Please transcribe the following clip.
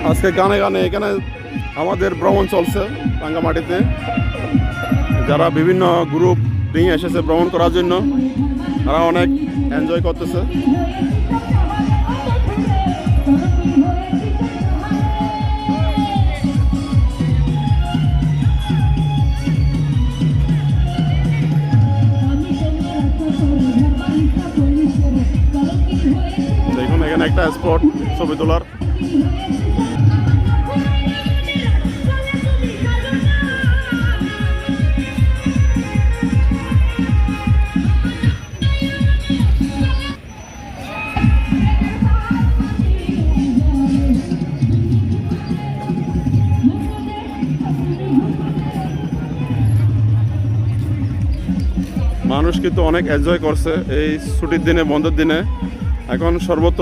আজকে গানে গানে এখানে আমাদের ভ্রমণ চলছে রাঙ্গামাটিতে। যারা বিভিন্ন গ্রুপ নিয়ে এসেছে ভ্রমণ করার জন্য, তারা অনেক এনজয় করতেছে। দেখুন এখানে একটা স্পট ছবি তোলার। মানুষ কিন্তু অনেক এনজয় করছে এই ছুটির দিনে, বন্ধের দিনে। এখন সর্বত্র